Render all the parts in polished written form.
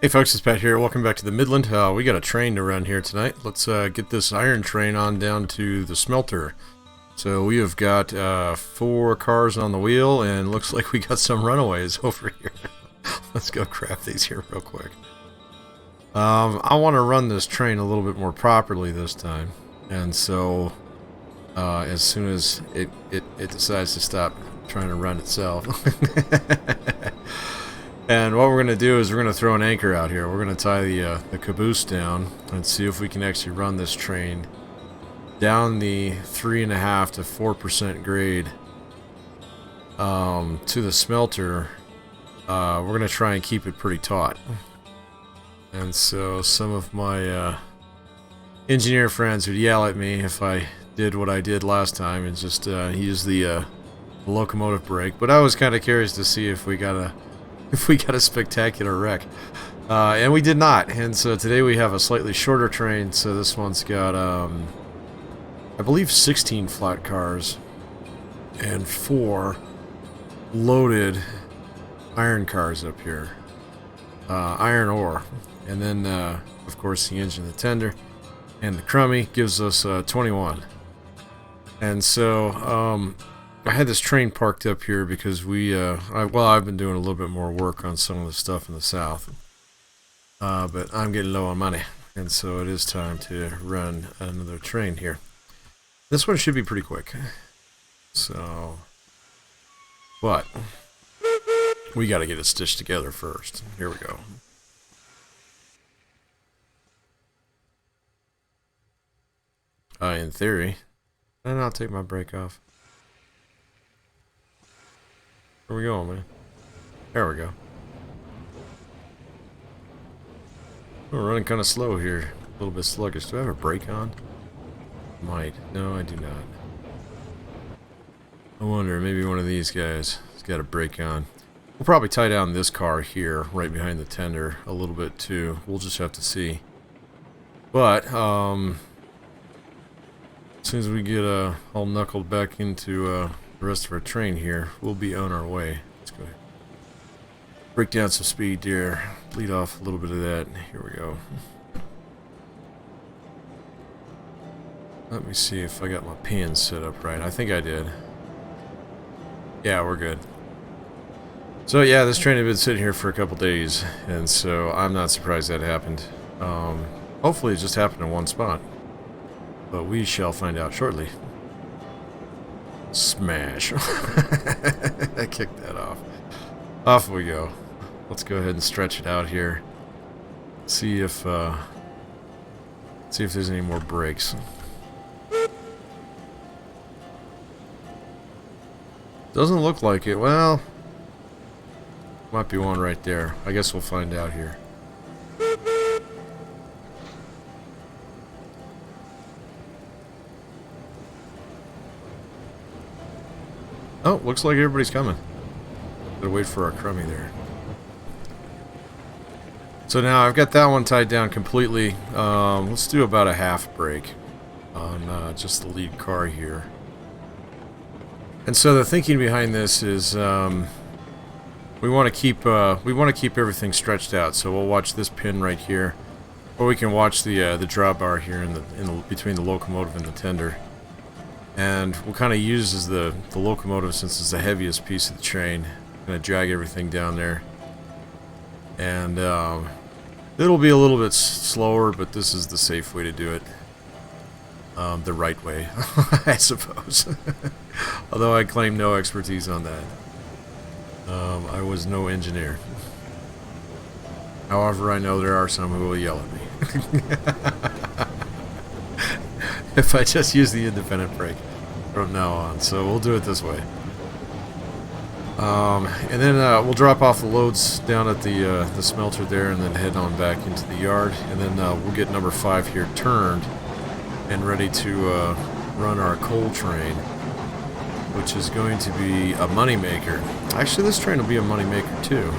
Hey folks, it's Pat here. Welcome back to the Midland. We got a train to run here tonight. Let's get this iron train on down to the smelter. So we have got 4 cars on the wheel, and looks like we got some runaways over here. Let's go grab these here real quick. I want to run this train a little bit more properly this time, and so as soon as it decides to stop trying to run itself. And what we're going to do is we're going to throw an anchor out here. We're going to tie the caboose down and see if we can actually run this train down the 3.5 to 4% grade to the smelter. We're going to try and keep it pretty taut. And so some of my engineer friends would yell at me if I did what I did last time and just use the locomotive brake. But I was kind of curious to see if we got a spectacular wreck. And we did not. And so today we have a slightly shorter train. So this one's got, I believe 16 flat cars and 4 loaded iron cars up here. Iron ore. And then, of course, the engine, the tender, and the crummy gives us 21. And so, I had this train parked up here because I've been doing a little bit more work on some of the stuff in the south. But I'm getting low on money, and so it is time to run another train here. This one should be pretty quick. So, but we got to get it stitched together first. Here we go. In theory, and I'll take my brake off. Where we going, man? There we go. We're running kind of slow here. A little bit sluggish. Do I have a brake on? Might. No, I do not. I wonder, maybe one of these guys has got a brake on. We'll probably tie down this car here, right behind the tender, a little bit too. We'll just have to see. But, as soon as we get all knuckled back into the rest of our train here, we'll be on our way. Let's go ahead. Break down some speed there. Lead off a little bit of that. Here we go. Let me see if I got my pins set up right. I think I did. Yeah, we're good. So yeah, this train had been sitting here for a couple days, and so I'm not surprised that happened. Hopefully it just happened in one spot. But we shall find out shortly. Smash. I kicked that off. Off we go. Let's go ahead and stretch it out here. See if there's any more brakes. Doesn't look like it. Well, might be one right there. I guess we'll find out here. Oh, looks like everybody's coming. Gotta wait for our crummy there. So now I've got that one tied down completely. Let's do about a half brake on just the lead car here. And so the thinking behind this is we want to keep everything stretched out. So we'll watch this pin right here, or we can watch the drawbar here in the between the locomotive and the tender. And we'll kind of use as the locomotive, since it's the heaviest piece of the train. Gonna drag everything down there, and it'll be a little bit slower, but this is the safe way to do it. The right way, I suppose. Although I claim no expertise on that. I was no engineer. However, I know there are some who will yell at me if I just use the independent brake from now on. So we'll do it this way. And then we'll drop off the loads down at the smelter there, and then head on back into the yard. And then we'll get number 5 here turned and ready to run our coal train, which is going to be a moneymaker. Actually, this train will be a moneymaker too.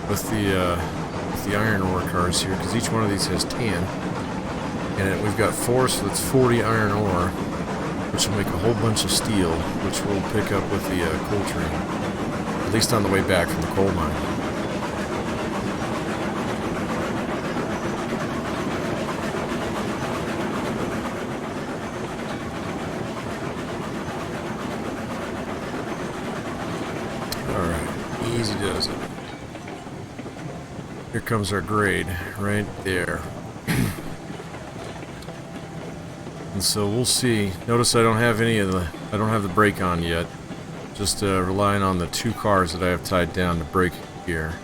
With the iron ore cars here, because each one of these has 10. And we've got 4, so that's 40 iron ore, which will make a whole bunch of steel, which we'll pick up with the coal train, at least on the way back from the coal mine. Here comes our grade, right there. And so we'll see. Notice I don't have the brake on yet. Just relying on the 2 cars that I have tied down to brake here.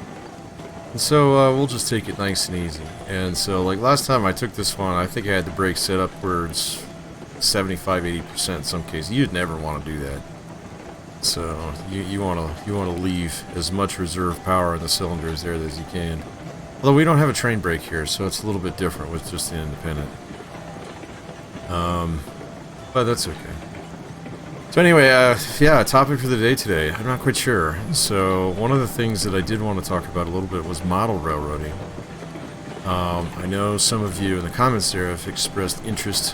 And so we'll just take it nice and easy. And so like last time I took this one, I think I had the brake set upwards 75-80% in some cases. You'd never want to do that. So you want to leave as much reserve power in the cylinders there as you can. Although we don't have a train brake here, so it's a little bit different with just the independent. But that's okay. So anyway, yeah, topic for the day today. I'm not quite sure. So one of the things that I did want to talk about a little bit was model railroading. I know some of you in the comments there have expressed interest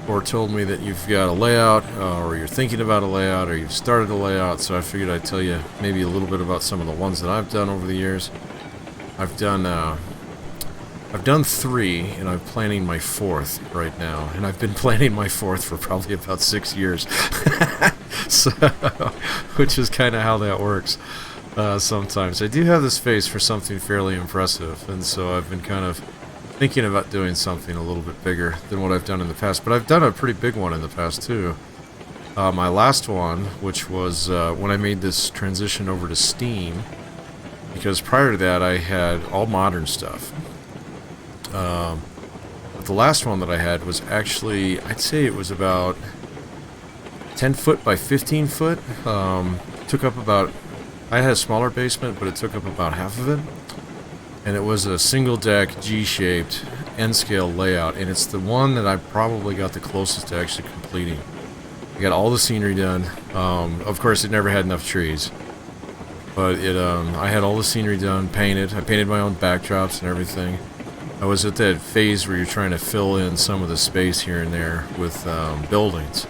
or told me that you've got a layout, or you're thinking about a layout, or you've started a layout, so I figured I'd tell you maybe a little bit about some of the ones that I've done over the years. I've done 3, and I'm planning my 4th right now, and I've been planning my 4th for probably about 6 years, so, which is kind of how that works. Sometimes I do have this face for something fairly impressive, and so I've been kind of thinking about doing something a little bit bigger than what I've done in the past, but I've done a pretty big one in the past too. My last one, which was when I made this transition over to Steam, because prior to that I had all modern stuff. But the last one that I had was actually, I'd say it was about 10 foot by 15 foot. Took up about, I had a smaller basement, but it took up about half of it. And it was a single deck G-shaped N-scale layout, and it's the one that I probably got the closest to actually completing. I got all the scenery done. Of course, it never had enough trees, but I had all the scenery done, painted. I painted my own backdrops and everything. I was at that phase where you're trying to fill in some of the space here and there with buildings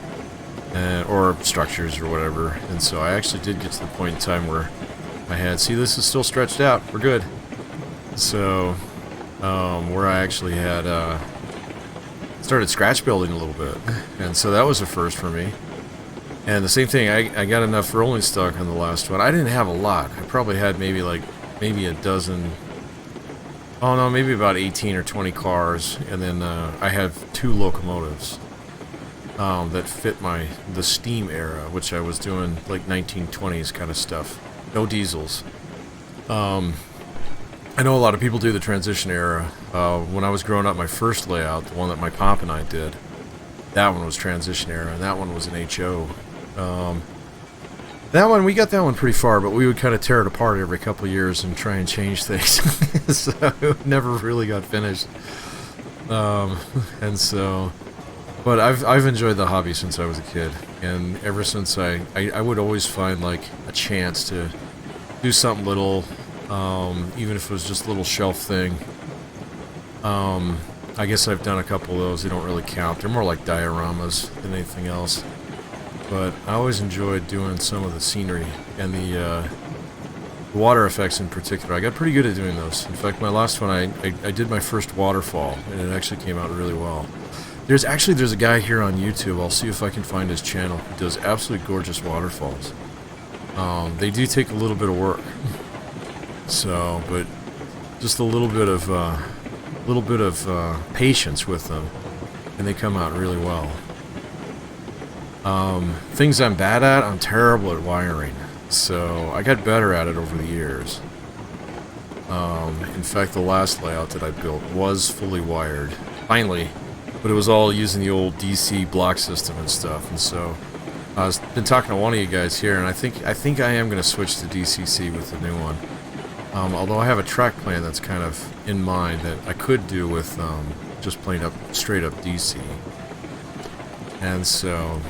or structures or whatever. And so I actually did get to the point in time where I had, see, this is still stretched out. We're good. So, where I actually had started scratch building a little bit, and so that was a first for me. And the same thing, I got enough rolling stock on the last one. I didn't have a lot. I probably had maybe a dozen. Oh no, maybe about 18 or 20 cars, and then I have 2 locomotives that fit the steam era, which I was doing like 1920s kind of stuff. No diesels. I know a lot of people do the transition era. When I was growing up, my first layout, the one that my pop and I did, that one was transition era, and that one was an HO. That one, we got that one pretty far, but we would kind of tear it apart every couple of years and try and change things. So it never really got finished. And so, but I've enjoyed the hobby since I was a kid, and ever since I would always find like a chance to do something little. Even if it was just a little shelf thing. I guess I've done a couple of those. They don't really count. They're more like dioramas than anything else. But I always enjoyed doing some of the scenery and the water effects in particular. I got pretty good at doing those. In fact, my last one, I did my first waterfall, and it actually came out really well. There's a guy here on YouTube. I'll see if I can find his channel. He does absolutely gorgeous waterfalls. They do take a little bit of work. So, but just a little bit of patience with them, and they come out really well. Things I'm bad at, I'm terrible at wiring, so I got better at it over the years. In fact, the last layout that I built was fully wired, finally, but it was all using the old DC block system and stuff, and so I've been talking to one of you guys here, and I think I am going to switch to DCC with the new one. Although I have a track plan that's kind of in mind that I could do with just plain up, straight up DC. And so,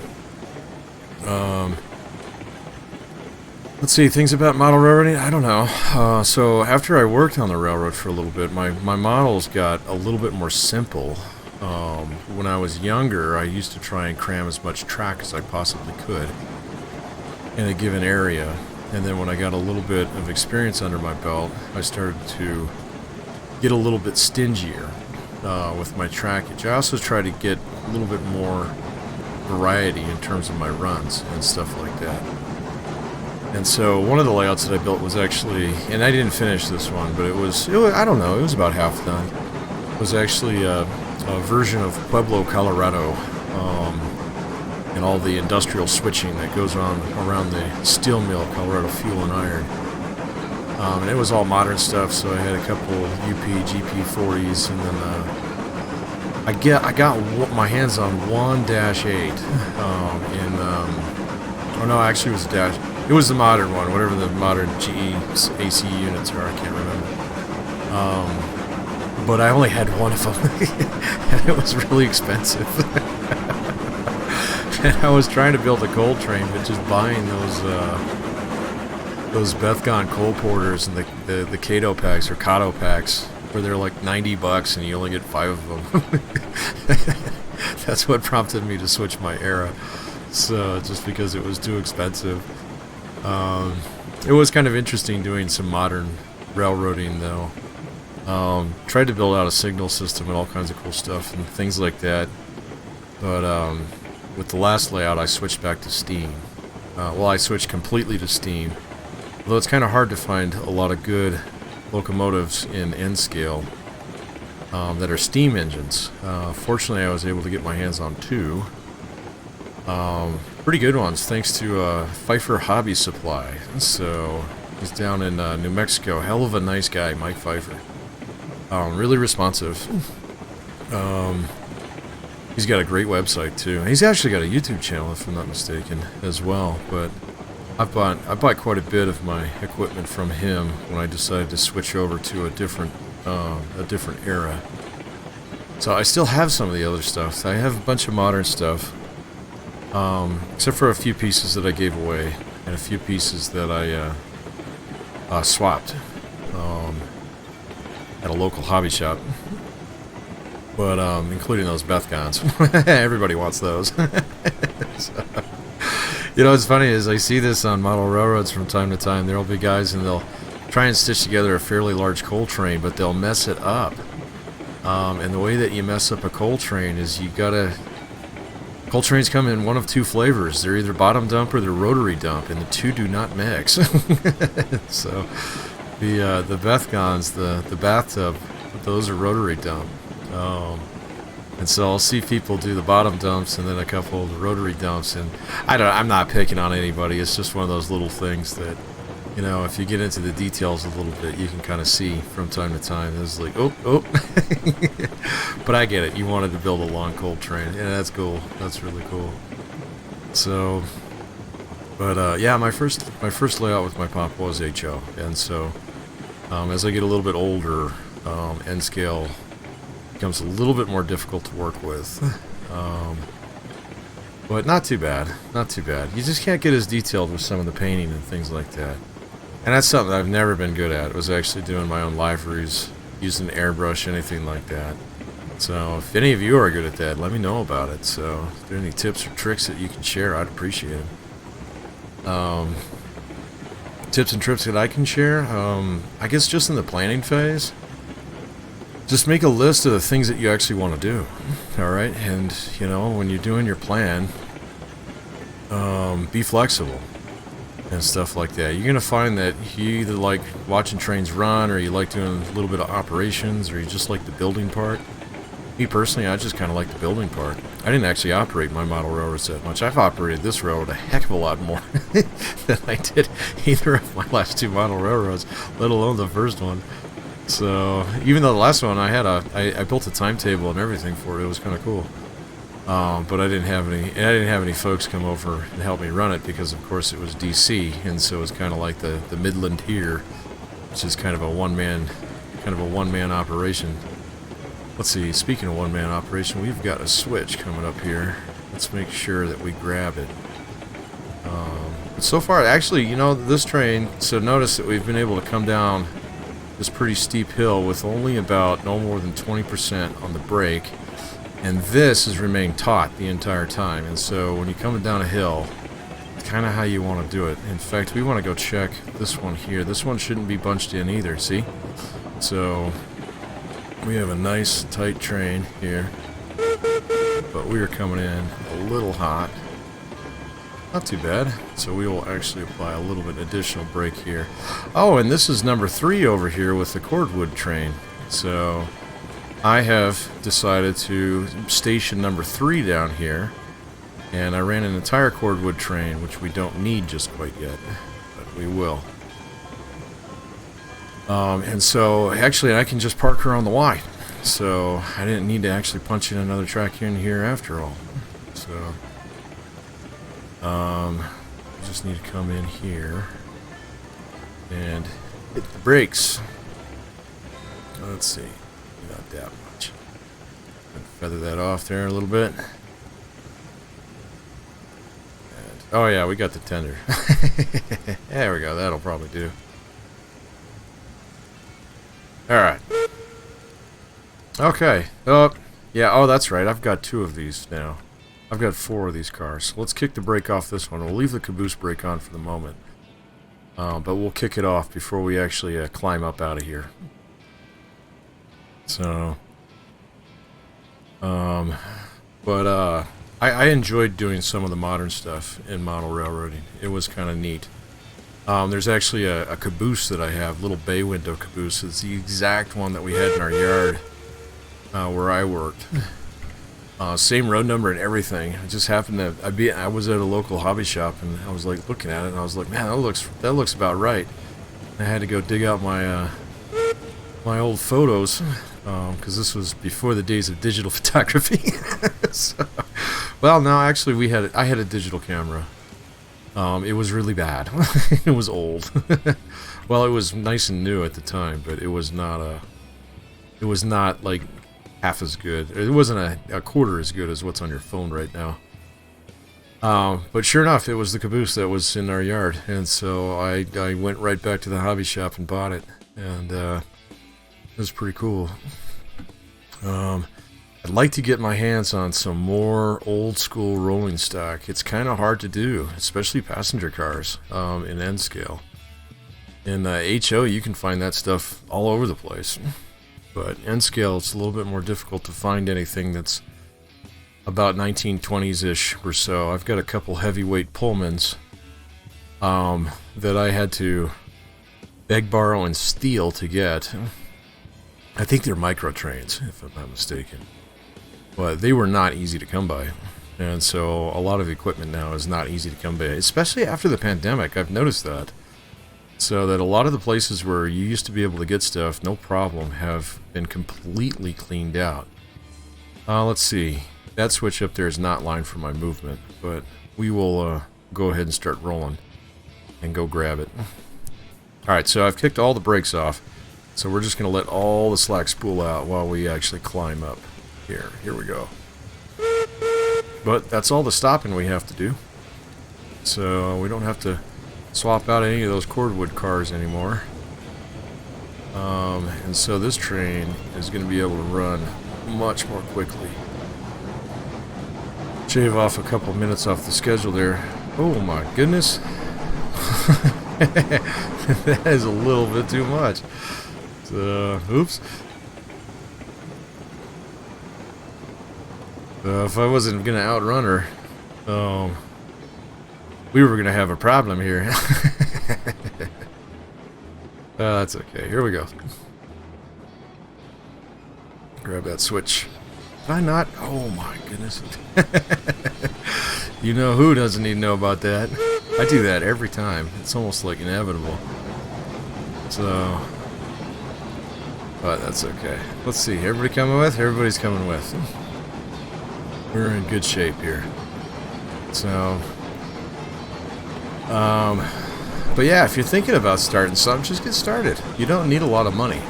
let's see, things about model railroading, I don't know. So after I worked on the railroad for a little bit, my models got a little bit more simple. When I was younger, I used to try and cram as much track as I possibly could in a given area. And then when I got a little bit of experience under my belt, I started to get a little bit stingier with my trackage. I also try to get a little bit more variety in terms of my runs and stuff like that. And so one of the layouts that I built was actually, and I didn't finish this one, but it was I don't know, it was about half done. It was actually a version of Pueblo, Colorado, and all the industrial switching that goes on around the steel mill, Colorado Fuel and Iron. And it was all modern stuff, so I had a couple UP GP40s, and then I got my hands on 1-8 oh no, actually it was a dash. It was the modern one, whatever the modern GE AC units are, I can't remember. But I only had one of them, and it was really expensive. And I was trying to build a coal train, but just buying those Bethgon coal porters and the Kato packs or Kato packs, where they're like $90 and you only get 5 of them. That's what prompted me to switch my era. So just because it was too expensive. It was kind of interesting doing some modern railroading though. Tried to build out a signal system and all kinds of cool stuff and things like that. But with the last layout, I switched back to steam. Well, I switched completely to steam. Although it's kind of hard to find a lot of good locomotives in N-scale that are steam engines. Fortunately, I was able to get my hands on 2. Pretty good ones, thanks to Pfeiffer Hobby Supply. So he's down in New Mexico. Hell of a nice guy, Mike Pfeiffer. Really responsive. He's got a great website too. He's actually got a YouTube channel, if I'm not mistaken, as well. But I bought quite a bit of my equipment from him when I decided to switch over to a different era. So I still have some of the other stuff. I have a bunch of modern stuff, except for a few pieces that I gave away and a few pieces that I swapped at a local hobby shop. But including those Bethgons. Everybody wants those. So, you know, what's funny is I see this on model railroads from time to time. There'll be guys and they'll try and stitch together a fairly large coal train, but they'll mess it up. And the way that you mess up a coal train is you gotta... Coal trains come in one of 2 flavors. They're either bottom dump or they're rotary dump, and the 2 do not mix. So the Bethgons, the bathtub, those are rotary dump. And so I'll see people do the bottom dumps and then a couple of the rotary dumps, and I'm not picking on anybody. It's just one of those little things that, you know, if you get into the details a little bit, you can kind of see from time to time. It's like, oh. But I get it. You wanted to build a long coal train. Yeah, that's cool. That's really cool. So, but yeah, my first layout with my pop was HO, and so as I get a little bit older, N scale becomes a little bit more difficult to work with. But not too bad. Not too bad. You just can't get as detailed with some of the painting and things like that. And that's something I've never been good at, was actually doing my own liveries, using airbrush, anything like that. So if any of you are good at that, let me know about it. So if there are any tips or tricks that you can share, I'd appreciate it. Tips and tricks that I can share, I guess just in the planning phase. Just make a list of the things that you actually want to do, alright? And, you know, when you're doing your plan, be flexible and stuff like that. You're going to find that you either like watching trains run, or you like doing a little bit of operations, or you just like the building part. Me personally, I just kind of like the building part. I didn't actually operate my model railroads that much. I've operated this railroad a heck of a lot more than I did either of my last 2 model railroads, let alone the first one. So even though the last one I built a timetable and everything for it, it was kind of cool. But I didn't have any folks come over and help me run it, because of course it was DC, and so it was kind of like the Midland here, which is kind of a one man operation. Let's see, speaking of one-man operation, we've got a switch coming up here. Let's make sure that we grab it. But so far, actually, you know, this train, so notice that we've been able to come down this pretty steep hill with only about no more than 20% on the brake, and this has remained taut the entire time. And so when you're coming down a hill, it's kind of how you want to do it. In fact, we want to go check this one here. This one shouldn't be bunched in either, see? So we have a nice tight train here, but we are coming in a little hot. Not too bad. So we will actually apply a little bit additional brake here. Oh, and this is number 3 over here with the cordwood train. So I have decided to station number 3 down here. And I ran an entire cordwood train, which we don't need just quite yet. But we will. And so actually I can just park her on the Y. So I didn't need to actually punch in another track in here after all. So just need to come in here and hit the brakes. Let's see, not that much. Feather that off there a little bit. And, oh yeah, we got the tender. There we go, that'll probably do. Alright. Okay. Oh, yeah, oh that's right, I've got 2 of these now. I've got 4 of these cars. So let's kick the brake off this one. We'll leave the caboose brake on for the moment. But we'll kick it off before we actually climb up out of here. So, I enjoyed doing some of the modern stuff in model railroading. It was kind of neat. There's actually a caboose that I have, little bay window caboose. It's the exact one that we had in our yard where I worked. Same road number and everything. I just happened to I was at a local hobby shop and I was like looking at it and I was like, man, that looks about right. I had to go dig out my my old photos because this was before the days of digital photography. So, well, no, actually I had a digital camera. It was really bad. It was old. Well, it was nice and new at the time, but it was not like half as good. It wasn't a quarter as good as what's on your phone right now. But sure enough, it was the caboose that was in our yard, and so I went right back to the hobby shop and bought it, and it was pretty cool. I'd like to get my hands on some more old school rolling stock. It's kind of hard to do, especially passenger cars in N scale. In HO, you can find that stuff all over the place. But N scale, it's a little bit more difficult to find anything that's about 1920s-ish or so. I've got a couple heavyweight Pullmans that I had to beg, borrow, and steal to get. I think they're micro trains, if I'm not mistaken. But they were not easy to come by. And so a lot of equipment now is not easy to come by, especially after the pandemic. I've noticed that. So that a lot of the places where you used to be able to get stuff, no problem, have been completely cleaned out. Let's see. That switch up there is not lined for my movement, but we will go ahead and start rolling and go grab it. Alright, so I've kicked all the brakes off, so we're just going to let all the slack spool out while we actually climb up. Here we go. But that's all the stopping we have to do. So we don't have to swap out any of those cordwood cars anymore. And so this train is going to be able to run much more quickly. Shave off a couple minutes off the schedule there. Oh my goodness. That is a little bit too much. So, oops. If I wasn't going to outrun her, we were going to have a problem here. That's okay. Here we go. Grab that switch. Did I not? Oh my goodness. You know who doesn't need to know about that? I do that every time. It's almost like inevitable. So, but that's okay. Let's see. Everybody coming with? Everybody's coming with. We're in good shape here. So, but yeah, if you're thinking about starting something, just get started. You don't need a lot of money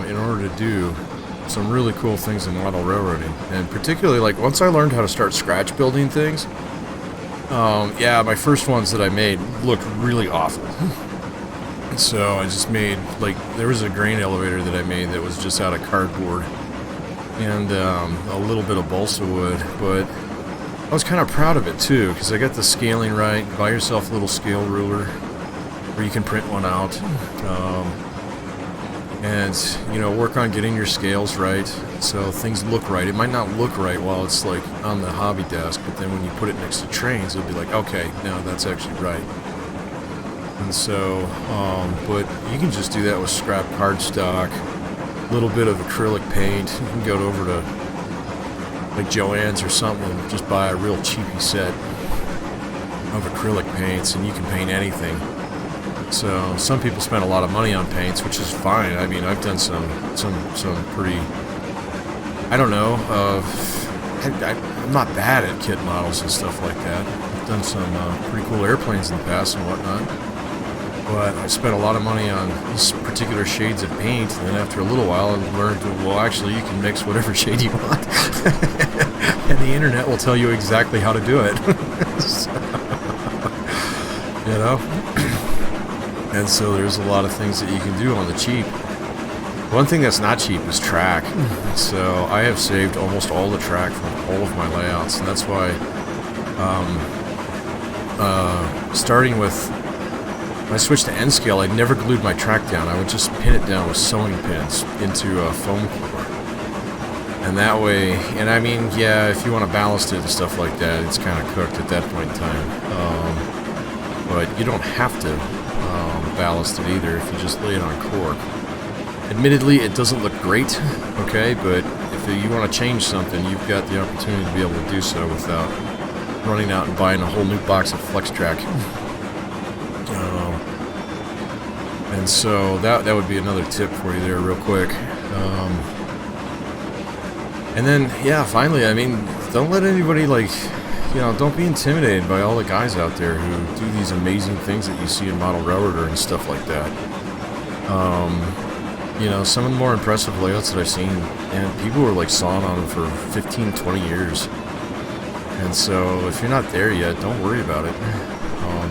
in order to do some really cool things in model railroading. And particularly, like, once I learned how to start scratch building things, yeah, my first ones that I made looked really awful. So I just made, like, there was a grain elevator that I made that was just out of cardboard and a little bit of balsa wood, but I was kind of proud of it too, because I got the scaling right. Buy yourself a little scale ruler, or you can print one out. and, you know, work on getting your scales right so things look right. It might not look right while it's like on the hobby desk, but then when you put it next to trains, it'll be like, okay, no, that's actually right. And so, but you can just do that with scrap cardstock, a little bit of acrylic paint. You can go over to like Joann's or something and just buy a real cheapy set of acrylic paints, and you can paint anything. So some people spend a lot of money on paints, which is fine. I mean, I've done some pretty, I don't know, I'm not bad at kit models and stuff like that. I've done some pretty cool airplanes in the past and whatnot. But I spent a lot of money on these particular shades of paint, and then after a little while I learned, well, actually you can mix whatever shade you want. And the internet will tell you exactly how to do it. So, you know? And so there's a lot of things that you can do on the cheap. One thing that's not cheap is track. So I have saved almost all the track from all of my layouts, and that's why starting with, when I switched to N scale, I never glued my track down. I would just pin it down with sewing pins into a foam core. And that way, and I mean, yeah, if you want to ballast it and stuff like that, it's kind of cooked at that point in time. But you don't have to ballast it either if you just lay it on cork. Admittedly, it doesn't look great, okay, but if you want to change something, you've got the opportunity to be able to do so without running out and buying a whole new box of flex track. And so that would be another tip for you there real quick. And then, yeah, finally, I mean, don't let anybody, like, you know, don't be intimidated by all the guys out there who do these amazing things that you see in Model Railroader and stuff like that. You know, some of the more impressive layouts that I've seen, and people were like sawing on them for 15, 20 years. And so if you're not there yet, don't worry about it.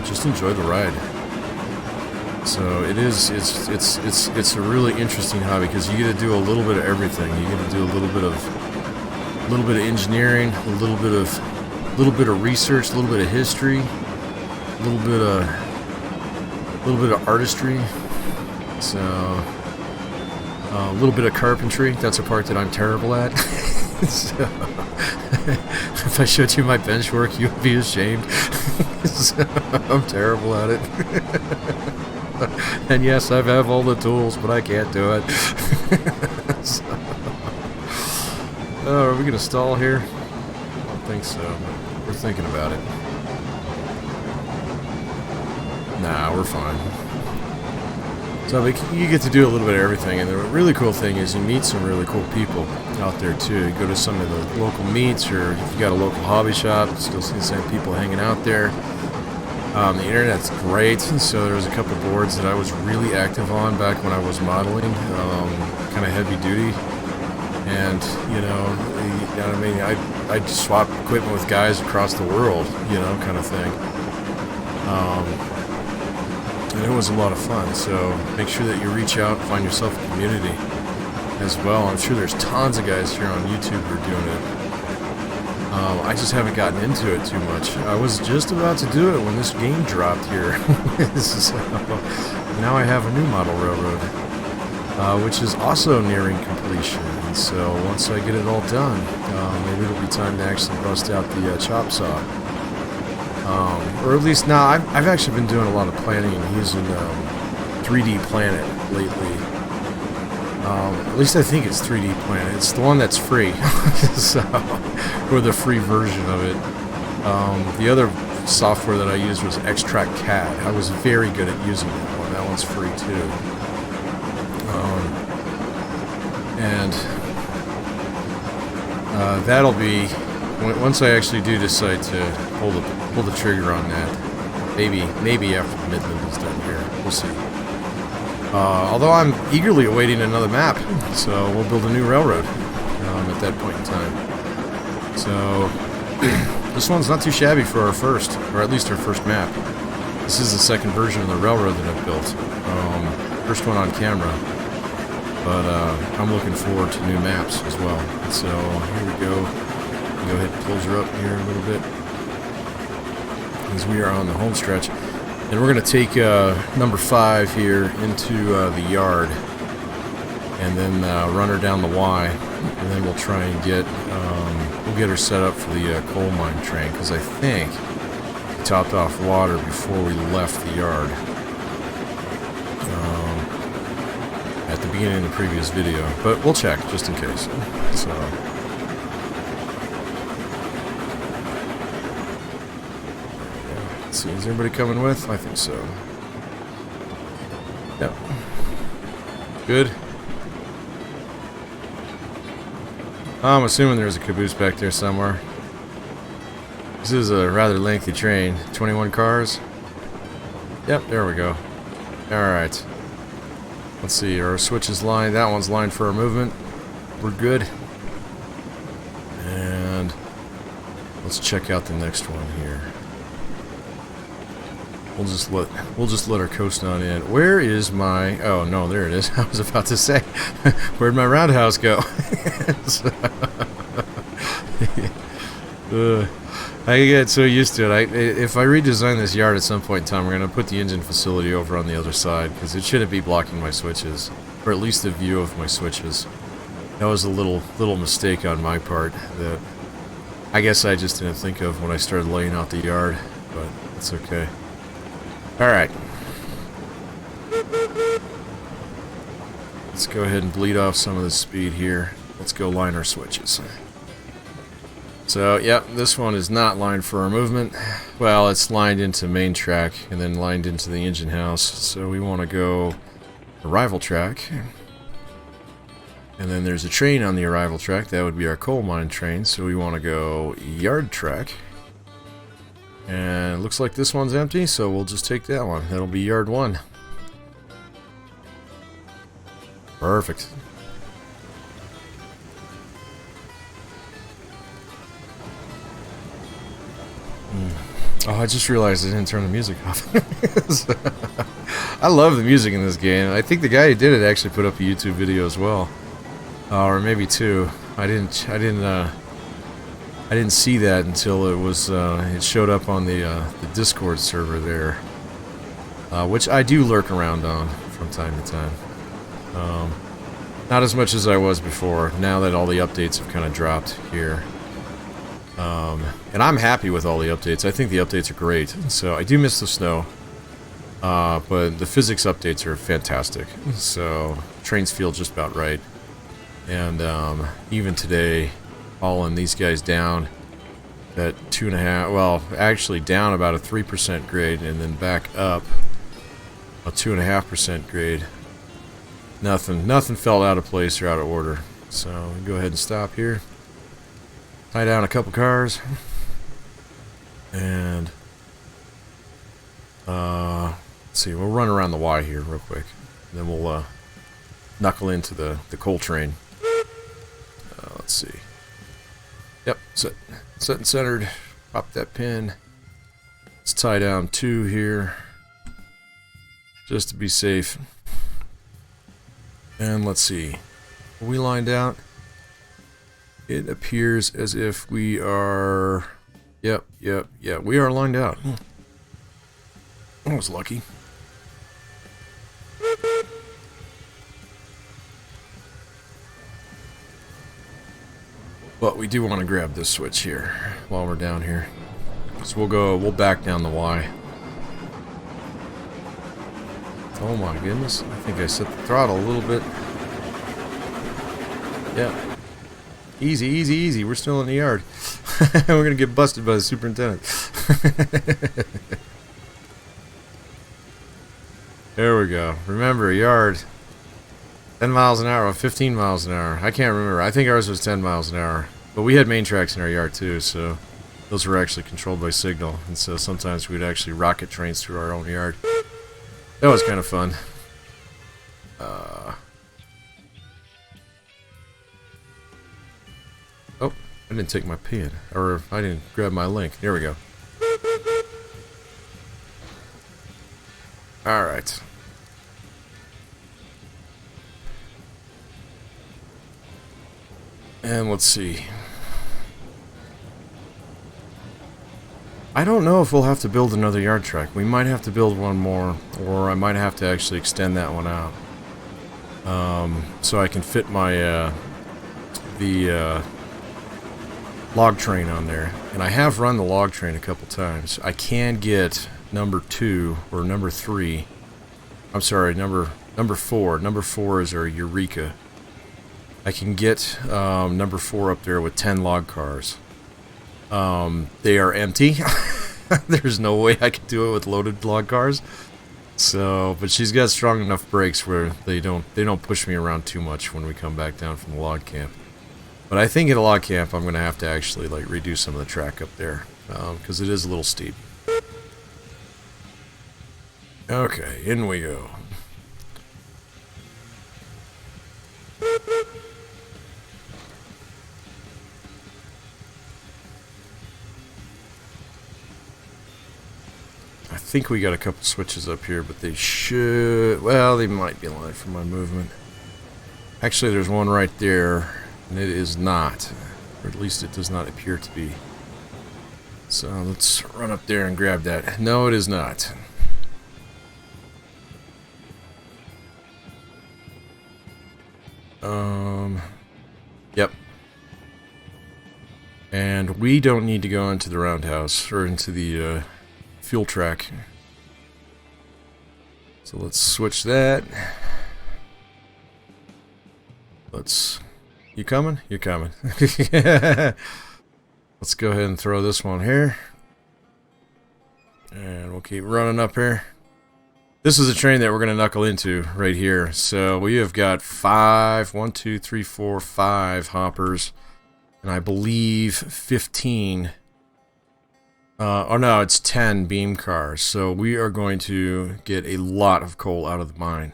Just enjoy the ride. So it's a really interesting hobby because you get to do a little bit of everything. You get to do a little bit of engineering, a little bit of research, a little bit of history, a little bit of artistry. So a little bit of carpentry. That's a part that I'm terrible at. So if I showed you my bench work, you would be ashamed. So I'm terrible at it. And yes, I have all the tools, but I can't do it. So, are we going to stall here? I don't think so, but we're thinking about it. Nah, we're fine. So you get to do a little bit of everything, and the really cool thing is you meet some really cool people out there too. You go to some of the local meets, or if you got a local hobby shop, you still see the same people hanging out there. The internet's great, so there's a couple boards that I was really active on back when I was modeling, kind of heavy duty, and you know what I mean, I swap equipment with guys across the world, you know, kind of thing, and it was a lot of fun. So make sure that you reach out and find yourself a community as well. I'm sure there's tons of guys here on YouTube who are doing it. I just haven't gotten into it too much. I was just about to do it when this game dropped here. So now I have a new Model Railroad, which is also nearing completion. And so once I get it all done, maybe it'll be time to actually bust out the chop saw. Or at least now, I've actually been doing a lot of planning and using 3D Planet lately. At least I think it's 3D Planet. It's the one that's free, so, or the free version of it. The other software that I used was Extract CAD. I was very good at using that one. That one's free too. And that'll be once I actually do decide to pull the trigger on that. Maybe after the Midland is done here. We'll see. Although I'm eagerly awaiting another map, so we'll build a new railroad at that point in time. So this one's not too shabby for our first, or at least our first map. This is the second version of the railroad that I've built. First one on camera, but I'm looking forward to new maps as well. So here we go. Go ahead and close her up here a little bit, as we are on the home stretch. And we're going to take number 5 here into the yard. and then run her down the Y, and then we'll try and get we'll get her set up for the coal mine train, because I think we topped off water before we left the yard at the beginning of the previous video, but we'll check just in case. So let's see, is everybody coming with? I think so. Yep. Good. I'm assuming there's a caboose back there somewhere. This is a rather lengthy train. 21 cars. Yep, there we go. Alright. Let's see, our switch is lined. That one's lined for our movement. We're good. And let's check out the next one here. We'll just let her coast on in. Where is my... Oh, no, there it is. I was about to say, where'd my roundhouse go? I get so used to it. If I redesign this yard at some point in time, we're going to put the engine facility over on the other side, because it shouldn't be blocking my switches, or at least the view of my switches. That was a little mistake on my part that I guess I just didn't think of when I started laying out the yard, but it's okay. Alright. Let's go ahead and bleed off some of the speed here. Let's go line our switches. So, yep, this one is not lined for our movement. Well, it's lined into main track and then lined into the engine house. So we want to go arrival track. And then there's a train on the arrival track. That would be our coal mine train. So we want to go yard track. And it looks like this one's empty, so we'll just take that one. That'll be yard 1. Perfect. Oh, I just realized I didn't turn the music off. I love the music in this game. I think the guy who did it actually put up a YouTube video as well, or maybe 2. I didn't see that until it showed up on the Discord server there, which I do lurk around on from time to time. Not as much as I was before, now that all the updates have kind of dropped here. And I'm happy with all the updates. I think the updates are great. So I do miss the snow, but the physics updates are fantastic. So trains feel just about right. And even today, hauling these guys down at 2.5, well, actually down about a 3% grade and then back up a 2.5% grade. Nothing felt out of place or out of order. So we go ahead and stop here. Tie down a couple cars. And let's see, we'll run around the Y here real quick. And then we'll knuckle into the coal train. Let's see. Yep, set and centered. Pop that pin. Let's tie down 2 here, just to be safe. And let's see. Are we lined out? It appears as if we are... Yep, we are lined out. I was lucky. But we do want to grab this switch here while we're down here. So we'll back down the Y. Oh my goodness, I think I set the throttle a little bit. Yeah. Easy, we're still in the yard. We're gonna get busted by the superintendent. There we go. Remember, yard. 10 miles an hour or 15 miles an hour. I can't remember. I think ours was 10 miles an hour. But we had main tracks in our yard too, so those were actually controlled by signal. And so sometimes we'd actually rocket trains through our own yard. That was kind of fun. Oh, I didn't take my pin. Or I didn't grab my link. There we go. Alright. And let's see. I don't know if we'll have to build another yard track. We might have to build one more, or I might have to actually extend that one out. so I can fit my the log train on there. And I have run the log train a couple times. I can get number 2 or number 3. I'm sorry, number 4. Number 4 is our Eureka. I can get number 4 up there with 10 log cars. They are empty. There's no way I could do it with loaded log cars. So, but she's got strong enough brakes where they don't push me around too much when we come back down from the log camp. But I think at a log camp I'm gonna have to actually like redo some of the track up there because it is a little steep. Okay, in we go. I think we got a couple switches up here, but they should... Well, they might be aligned for my movement. Actually, there's one right there, and it is not. Or at least it does not appear to be. So let's run up there and grab that. No, it is not. Yep. And we don't need to go into the roundhouse, or into the, fuel track. So let's switch that. Let's... You coming? You're coming. Let's go ahead and throw this one here. And we'll keep running up here. This is a train that we're going to knuckle into right here. So we have got 5, 1, 2, 3, 4, 5 hoppers. And I believe 15... oh no, it's 10 beam cars. So we are going to get a lot of coal out of the mine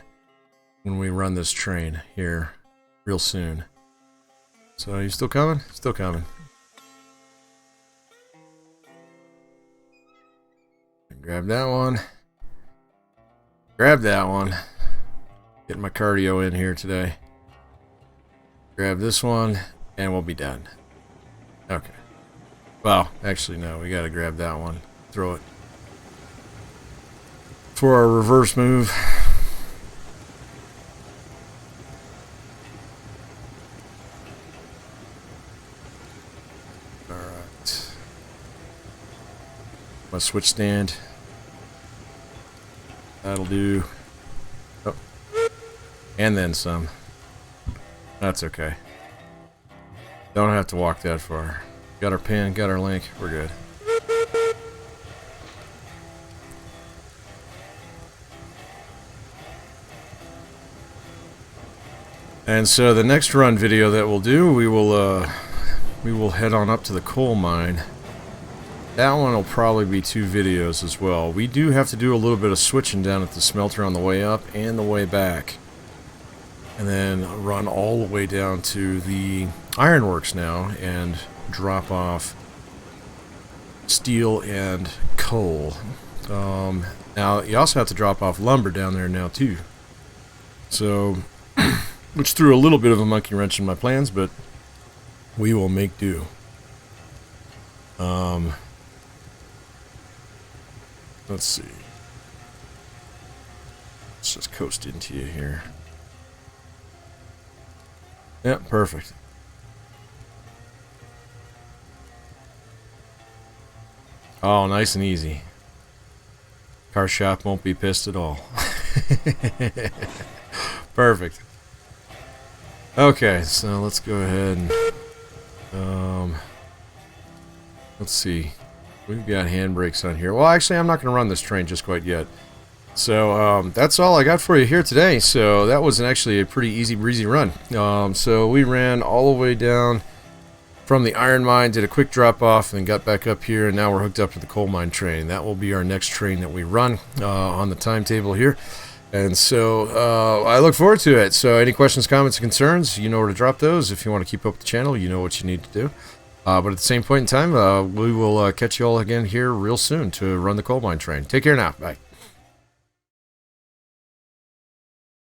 when we run this train here real soon. So are you still coming? Still coming. Grab that one. Grab that one. Get my cardio in here today. Grab this one, and we'll be done. Okay. Well, actually, no. We gotta grab that one. Throw it. For our reverse move. Alright. My switch stand. That'll do. Oh. And then some. That's okay. Don't have to walk that far. Got our pin, got our link, we're good. And so the next run video that we'll do, we will head on up to the coal mine. That one will probably be 2 videos as well. We do have to do a little bit of switching down at the smelter on the way up and the way back. And then run all the way down to the ironworks now and drop off steel and coal. Now, you also have to drop off lumber down there now too. So, which threw a little bit of a monkey wrench in my plans, but we will make do. Let's see. Let's just coast into you here. Yep, perfect. Oh, nice and easy. Car shop won't be pissed at all. Perfect. Okay, so let's go ahead and let's see. We've got handbrakes on here. Well, actually, I'm not going to run this train just quite yet. So that's all I got for you here today. So that was actually a pretty easy breezy run. So we ran all the way down from the iron mine, did a quick drop off, and got back up here, and now we're hooked up to the coal mine train. That will be our next train that we run on the timetable here. And so I look forward to it. So any questions, comments, and concerns, you know where to drop those. If you want to keep up with the channel, you know what you need to do. But at the same point in time, we will catch you all again here real soon to run the coal mine train. Take care now. Bye.